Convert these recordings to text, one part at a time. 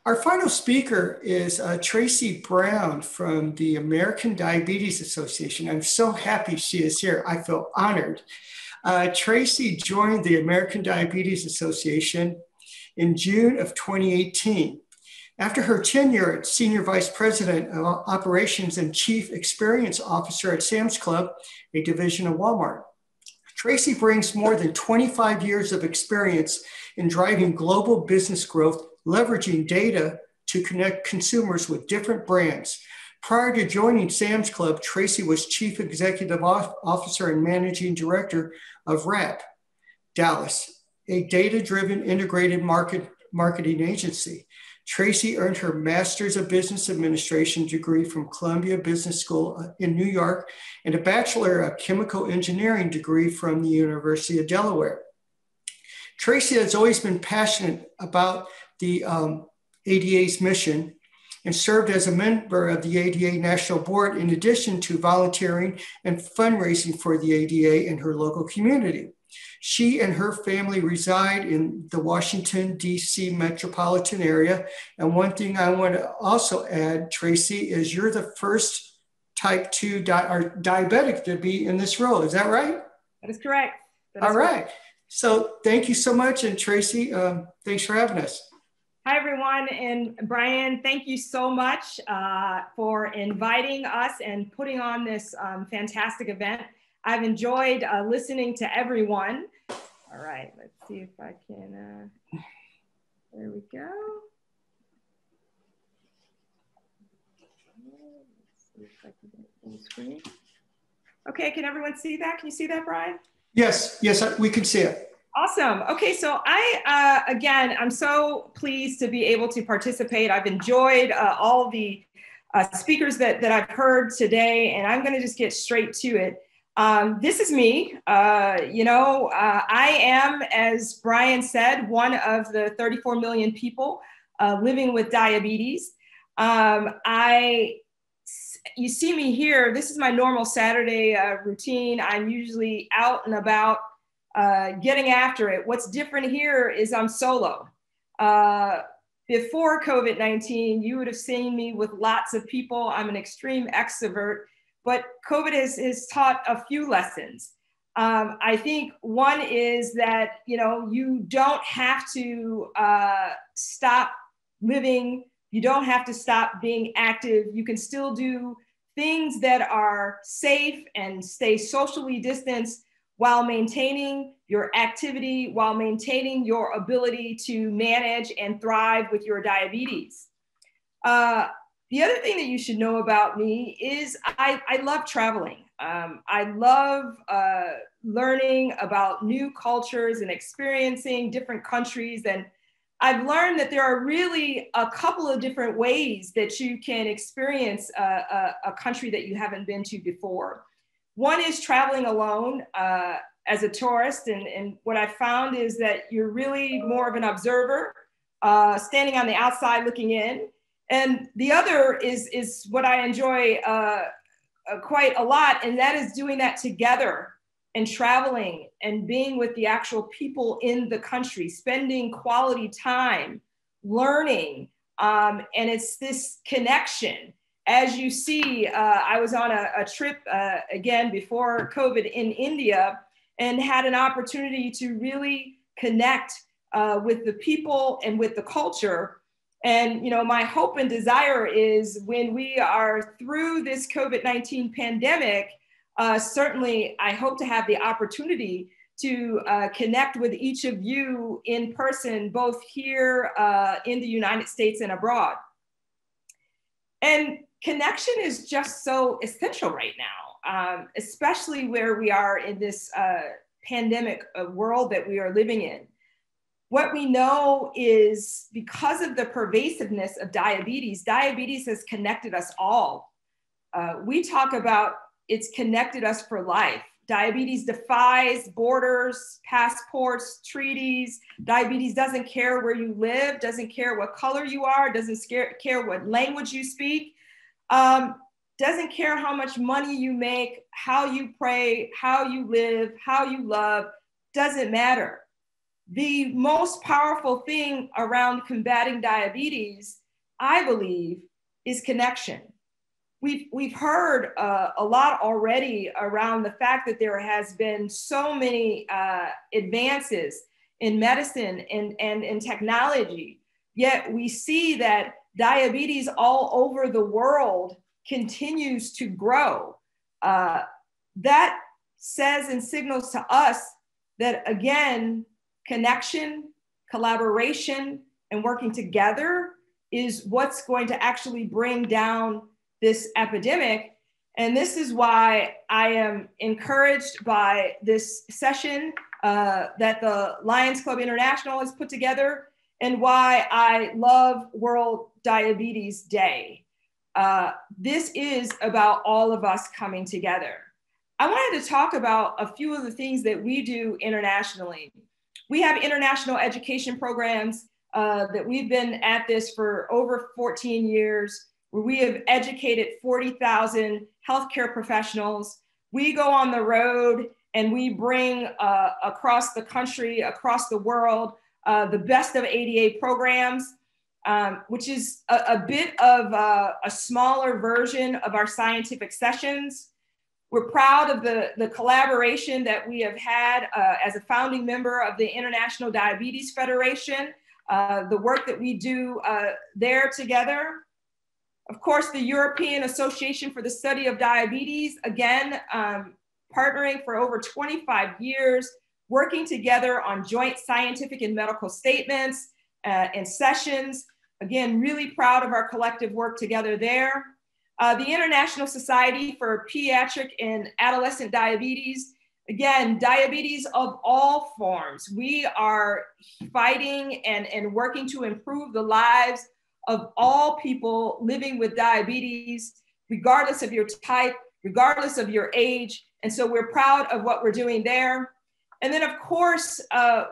Our final speaker is Tracy Brown from the American Diabetes Association. I'm so happy she is here. I feel honored. Tracy joined the American Diabetes Association in June of 2018. After her tenure as Senior Vice President of Operations and Chief Experience Officer at Sam's Club, a division of Walmart. Tracy brings more than 25 years of experience in driving global business growth, leveraging data to connect consumers with different brands. Prior to joining Sam's Club, Tracy was Chief Executive Officer and Managing Director of WRAP Dallas, a data-driven integrated marketing agency. Tracy earned her Master's of Business Administration degree from Columbia Business School in New York and a Bachelor of Chemical Engineering degree from the University of Delaware. Tracy has always been passionate about the ADA's mission and served as a member of the ADA National Board in addition to volunteering and fundraising for the ADA in her local community. She and her family reside in the Washington, D.C. metropolitan area. And one thing I want to also add, Tracy, is you're the first type 2 diabetic to be in this role. Is that right? That is correct. All right. So thank you so much. And Tracy, thanks for having us. Hi, everyone. And Brian, thank you so much for inviting us and putting on this fantastic event. I've enjoyed listening to everyone. All right, let's see if I can, there we go. Let's see if I can get it full screen. Okay, can everyone see that? Can you see that, Brian? Yes, we can see it. Awesome. Okay, so again, I'm so pleased to be able to participate. I've enjoyed all the speakers that I've heard today, and I'm gonna just get straight to it. This is me. I am, as Brian said, one of the 34 million people living with diabetes. You see me here. This is my normal Saturday routine. I'm usually out and about getting after it. What's different here is I'm solo. Before COVID-19, you would have seen me with lots of people. I'm an extreme extrovert. But COVID has taught a few lessons. I think one is that, you don't have to stop living. You don't have to stop being active. You can still do things that are safe and stay socially distanced while maintaining your activity, while maintaining your ability to manage and thrive with your diabetes. The other thing that you should know about me is I love traveling. I love learning about new cultures and experiencing different countries. And I've learned that there are really a couple of different ways that you can experience a country that you haven't been to before. One is traveling alone as a tourist. And what I found is that you're really more of an observer, standing on the outside looking in. And the other is what I enjoy quite a lot, and that is doing that together and traveling and being with the actual people in the country, spending quality time, learning, and it's this connection. As you see, I was on a trip again before COVID in India and had an opportunity to really connect with the people and with the culture. And my hope and desire is when we are through this COVID-19 pandemic, certainly I hope to have the opportunity to connect with each of you in person, both here in the United States and abroad. And connection is just so essential right now, especially where we are in this pandemic world that we are living in. What we know is because of the pervasiveness of diabetes, diabetes has connected us all. We talk about it's connected us for life. Diabetes defies borders, passports, treaties. Diabetes doesn't care where you live, doesn't care what color you are, doesn't care what language you speak, doesn't care how much money you make, how you pray, how you live, how you love, doesn't matter. The most powerful thing around combating diabetes, I believe, is connection. We've heard a lot already around the fact that there has been so many advances in medicine and in technology, yet we see that diabetes all over the world continues to grow. That says and signals to us that, again, connection, collaboration, and working together is what's going to actually bring down this epidemic. And this is why I am encouraged by this session that the Lions Club International has put together, and why I love World Diabetes Day. This is about all of us coming together. I wanted to talk about a few of the things that we do internationally. We have international education programs that we've been at this for over 14 years, where we have educated 40,000 healthcare professionals. We go on the road and we bring across the country, across the world, the best of ADA programs, which is a bit of a smaller version of our scientific sessions. We're proud of the collaboration that we have had as a founding member of the International Diabetes Federation, the work that we do there together. Of course, the European Association for the Study of Diabetes, again, partnering for over 25 years, working together on joint scientific and medical statements and sessions. Again, really proud of our collective work together there. The International Society for Pediatric and Adolescent Diabetes, again, diabetes of all forms. We are fighting and working to improve the lives of all people living with diabetes, regardless of your type, regardless of your age. And so we're proud of what we're doing there. And then, of course,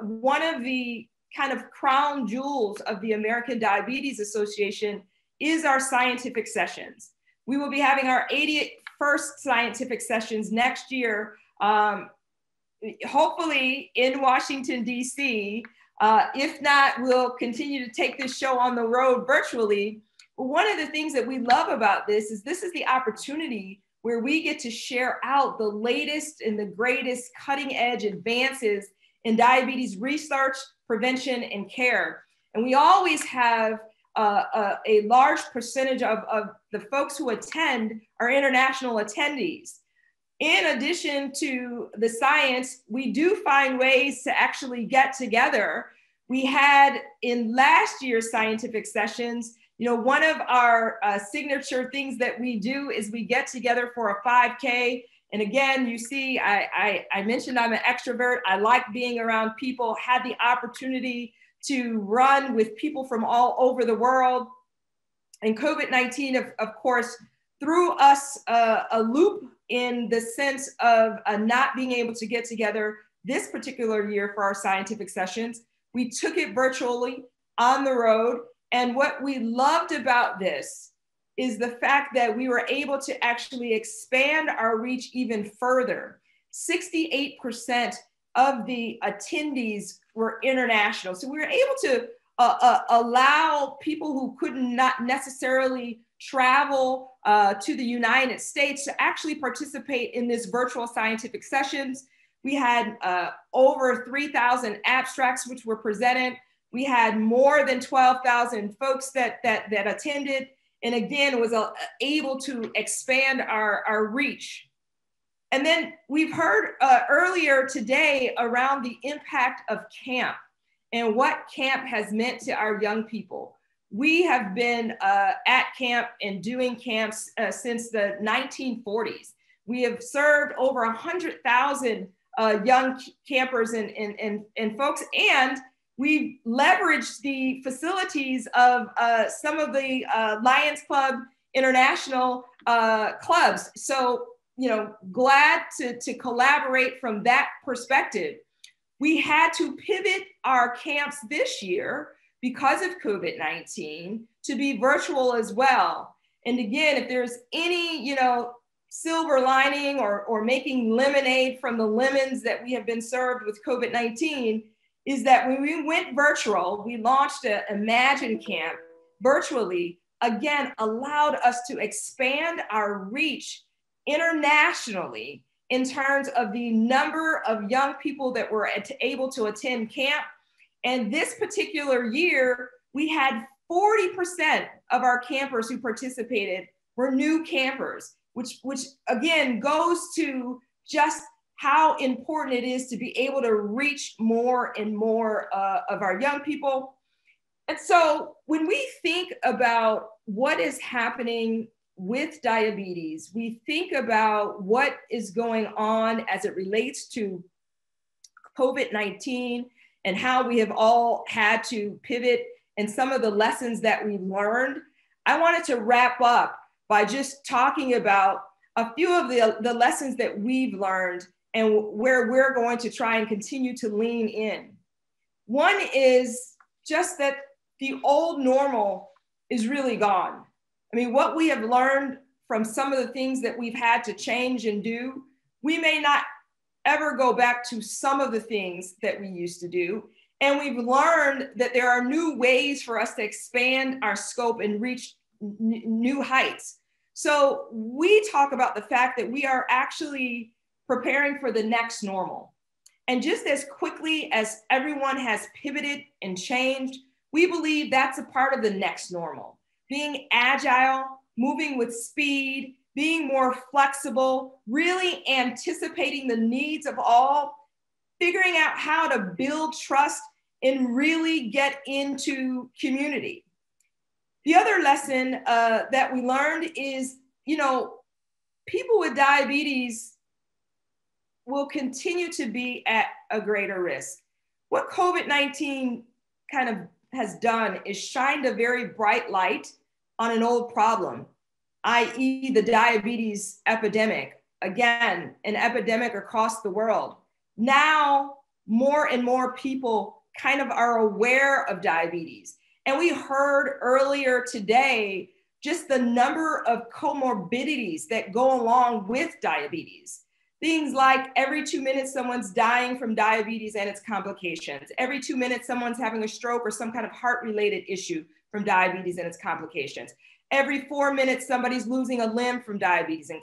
one of the kind of crown jewels of the American Diabetes Association is our scientific sessions. We will be having our 81st scientific sessions next year, hopefully in Washington, D.C. If not, we'll continue to take this show on the road virtually. But one of the things that we love about this is the opportunity where we get to share out the latest and the greatest cutting edge advances in diabetes research, prevention, and care. And we always have a large percentage of the folks who attend are international attendees. In addition to the science, we do find ways to actually get together. We had in last year's scientific sessions, one of our signature things that we do is we get together for a 5K. And again, you see, I mentioned I'm an extrovert. I like being around people, had the opportunity to run with people from all over the world. And COVID-19, of course, threw us a loop in the sense of not being able to get together this particular year for our scientific sessions. We took it virtually on the road. And what we loved about this is the fact that we were able to actually expand our reach even further. 68% of the attendees were international. So we were able to allow people who could not necessarily travel to the United States to actually participate in this virtual scientific sessions. We had over 3,000 abstracts which were presented. We had more than 12,000 folks that attended, and again was able to expand our reach. And then we've heard earlier today around the impact of CAMP and what CAMP has meant to our young people. We have been at CAMP and doing camps since the 1940s. We have served over 100,000 young campers and folks, and we've leveraged the facilities of some of the Lions Club International clubs. So, glad to collaborate from that perspective. We had to pivot our camps this year because of COVID-19 to be virtual as well. And again, if there's any, silver lining or making lemonade from the lemons that we have been served with COVID-19, is that when we went virtual, we launched a Imagine Camp virtually, again, allowed us to expand our reach internationally in terms of the number of young people that were able to attend camp. And this particular year, we had 40% of our campers who participated were new campers, which again goes to just how important it is to be able to reach more and more of our young people. And so when we think about what is happening with diabetes, we think about what is going on as it relates to COVID-19 and how we have all had to pivot and some of the lessons that we learned. I wanted to wrap up by just talking about a few of the lessons that we've learned and where we're going to try and continue to lean in. One is just that the old normal is really gone. I mean, what we have learned from some of the things that we've had to change and do, we may not ever go back to some of the things that we used to do. And we've learned that there are new ways for us to expand our scope and reach new heights. So we talk about the fact that we are actually preparing for the next normal. And just as quickly as everyone has pivoted and changed, we believe that's a part of the next normal. Being agile, moving with speed, being more flexible, really anticipating the needs of all, figuring out how to build trust and really get into community. The other lesson that we learned is, people with diabetes will continue to be at a greater risk. What COVID-19 kind of has done is shined a very bright light on an old problem, i.e. the diabetes epidemic. Again, an epidemic across the world. Now, more and more people kind of are aware of diabetes. And we heard earlier today just the number of comorbidities that go along with diabetes. Things like every 2 minutes, someone's dying from diabetes and its complications. Every 2 minutes, someone's having a stroke or some kind of heart-related issue from diabetes and its complications. Every 4 minutes, somebody's losing a limb from diabetes and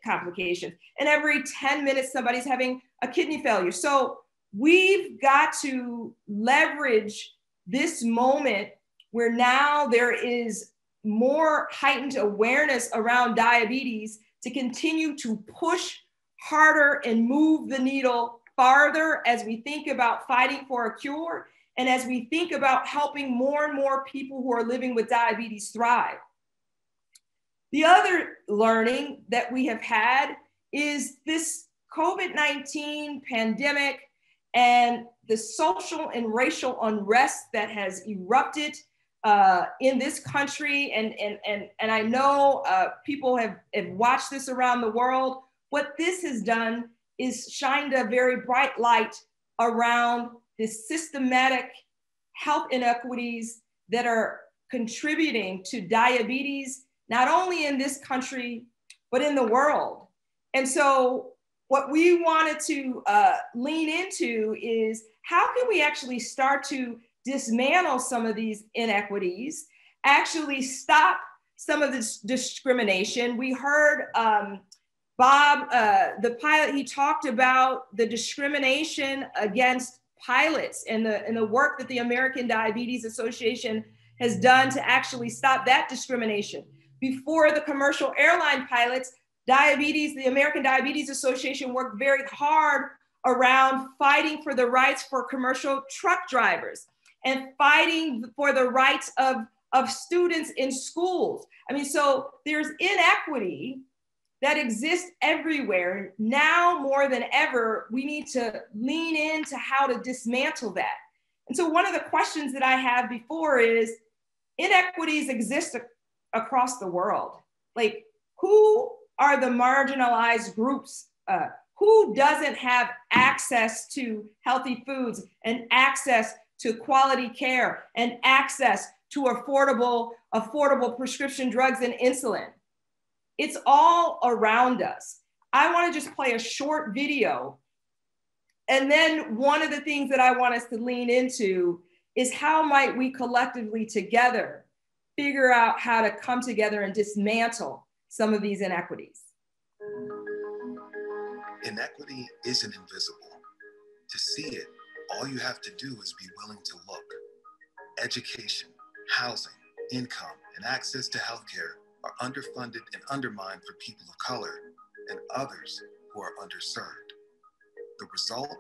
complications. And every 10 minutes, somebody's having a kidney failure. So we've got to leverage this moment where now there is more heightened awareness around diabetes to continue to push harder and move the needle farther as we think about fighting for a cure and as we think about helping more and more people who are living with diabetes thrive. The other learning that we have had is this COVID-19 pandemic and the social and racial unrest that has erupted in this country. And I know people have watched this around the world. What this has done is shined a very bright light around the systematic health inequities that are contributing to diabetes, not only in this country, but in the world. And so what we wanted to lean into is how can we actually start to dismantle some of these inequities, actually stop some of this discrimination. We heard Bob, the pilot, he talked about the discrimination against pilots and the work that the American Diabetes Association has done to actually stop that discrimination. Before the commercial airline pilots, the American Diabetes Association worked very hard around fighting for the rights for commercial truck drivers and fighting for the rights of students in schools. I mean, so there's inequity that exists everywhere. Now more than ever, we need to lean into how to dismantle that. And so one of the questions that I have before is, inequities exist across the world. Like, who are the marginalized groups? Who doesn't have access to healthy foods and access to quality care and access to affordable prescription drugs and insulin? It's all around us. I want to just play a short video And then one of the things that I want us to lean into is how might we collectively together figure out how to come together and dismantle some of these inequities. Inequity isn't invisible. To see it, all you have to do is be willing to look. Education, housing, income, and access to healthcare are underfunded and undermined for people of color and others who are underserved. The result?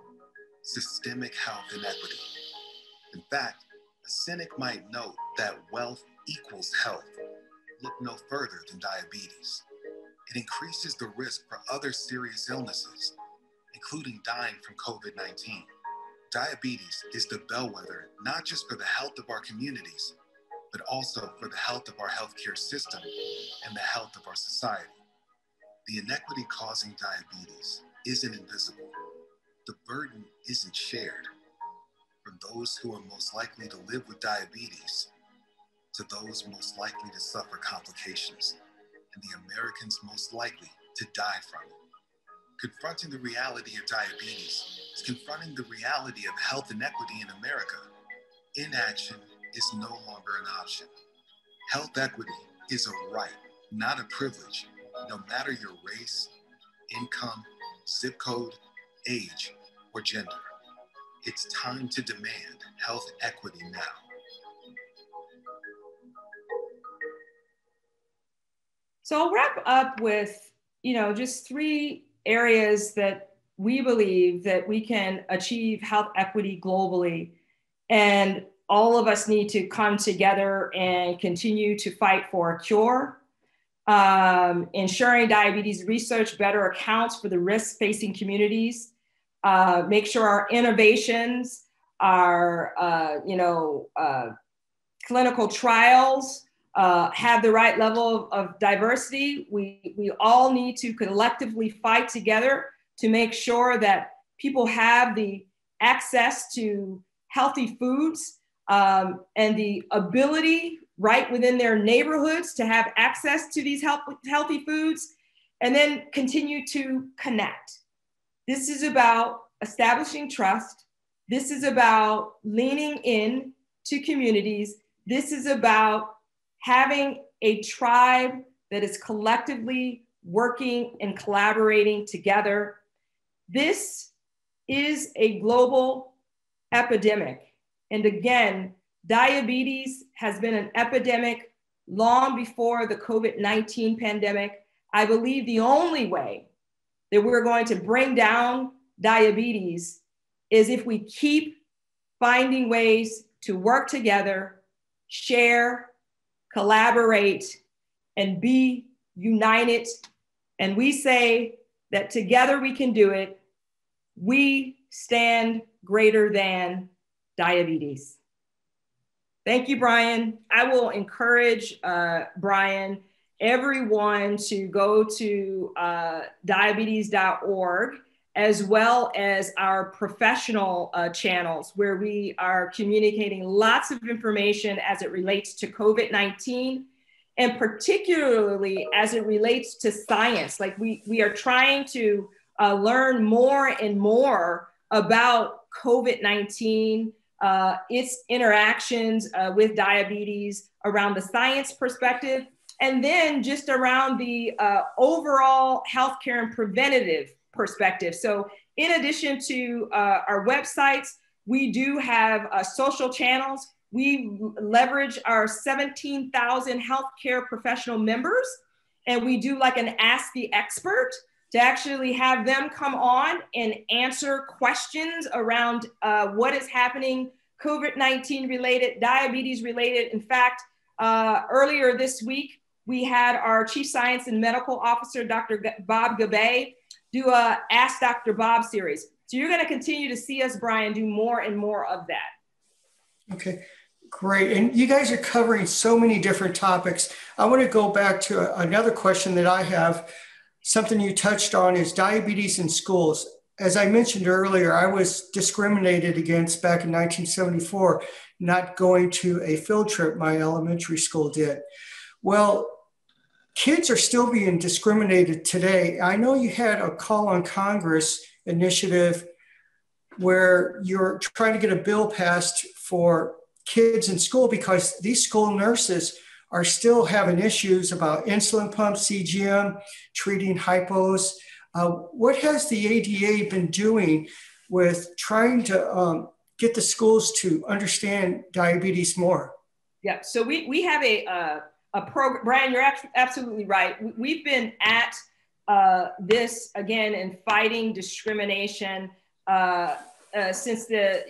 Systemic health inequity. In fact, a cynic might note that wealth equals health. Look no further than diabetes. It increases the risk for other serious illnesses, including dying from COVID-19. Diabetes is the bellwether, not just for the health of our communities, but also for the health of our healthcare system and the health of our society. The inequity causing diabetes isn't invisible. The burden isn't shared. From those who are most likely to live with diabetes to those most likely to suffer complications and the Americans most likely to die from it. Confronting the reality of diabetes is confronting the reality of health inequity in America. Inaction is no longer an option. Health equity is a right, not a privilege, no matter your race, income, zip code, age, or gender. It's time to demand health equity now. So I'll wrap up with, just 3 areas that we believe that we can achieve health equity globally. And all of us need to come together and continue to fight for a cure. Ensuring diabetes research better accounts for the risks facing communities. Make sure our innovations, our clinical trials have the right level of diversity. We all need to collectively fight together to make sure that people have the access to healthy foods and the ability right within their neighborhoods to have access to these healthy foods, and then continue to connect. This is about establishing trust. This is about leaning in to communities. This is about having a tribe that is collectively working and collaborating together. This is a global epidemic. And again, diabetes has been an epidemic long before the COVID-19 pandemic. I believe the only way that we're going to bring down diabetes is if we keep finding ways to work together, share, collaborate, and be united. And we say that together we can do it. We stand greater than diabetes. Thank you, Brian. I will encourage Brian, everyone to go to diabetes.org, as well as our professional channels where we are communicating lots of information as it relates to COVID-19, and particularly as it relates to science. Like we are trying to learn more and more about COVID-19, its interactions with diabetes around the science perspective, and then just around the overall healthcare and preventative perspective. So in addition to our websites, we do have social channels. We leverage our 17,000 healthcare professional members, and we do like an Ask the Expert to actually have them come on and answer questions around what is happening, COVID-19 related, diabetes related. In fact, earlier this week, we had our Chief Science and Medical Officer, Dr. Bob Gabbay, do a Ask Dr. Bob series. So you're gonna continue to see us, Brian, do more and more of that. Okay, great. And you guys are covering so many different topics. I wanna go back to another question that I have. Something you touched on is diabetes in schools. As I mentioned earlier, I was discriminated against back in 1974, not going to a field trip my elementary school did. Well, kids are still being discriminated today. I know you had a Call on Congress initiative where you're trying to get a bill passed for kids in school because these school nurses are still having issues about insulin pumps, CGM, treating hypos. What has the ADA been doing with trying to get the schools to understand diabetes more? Yeah, so we have a program. Brian, you're absolutely right. We've been at this again in fighting discrimination since the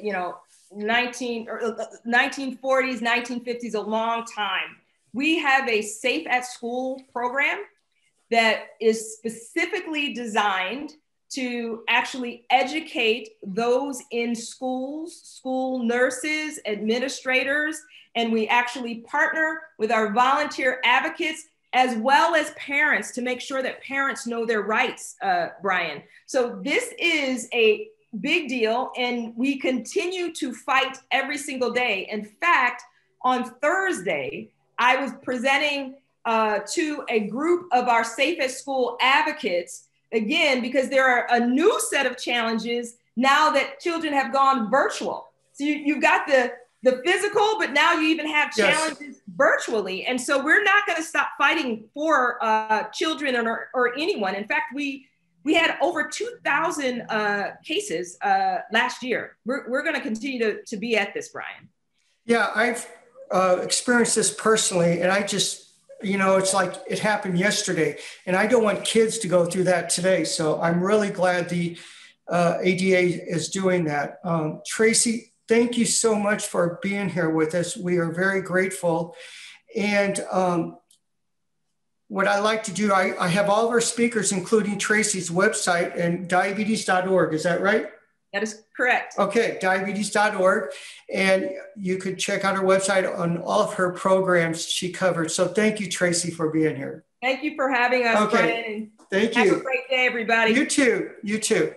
1940s, 1950s, a long time. We have a Safe at School program that is specifically designed to actually educate those in schools, school nurses, administrators, and we actually partner with our volunteer advocates as well as parents to make sure that parents know their rights, Brian. So this is a big deal, and we continue to fight every single day. In fact, on Thursday, I was presenting to a group of our Safe at School advocates, again, because there are a new set of challenges now that children have gone virtual. So you've got the physical, but now you even have challenges virtually. And so we're not going to stop fighting for children or anyone. In fact, we had over 2,000 cases last year. We're going to continue to be at this, Brian. Yeah, I've experienced this personally, and I just, it's like it happened yesterday, and I don't want kids to go through that today. So I'm really glad the ADA is doing that. Tracy, thank you so much for being here with us. We are very grateful. And what I like to do, I have all of our speakers, including Tracy's website and diabetes.org. Is that right? That is correct. Okay, diabetes.org. And you could check out her website on all of her programs she covered. So thank you, Tracy, for being here. Thank you for having us, Brian. Thank you. Have a great day, everybody. You too. You too.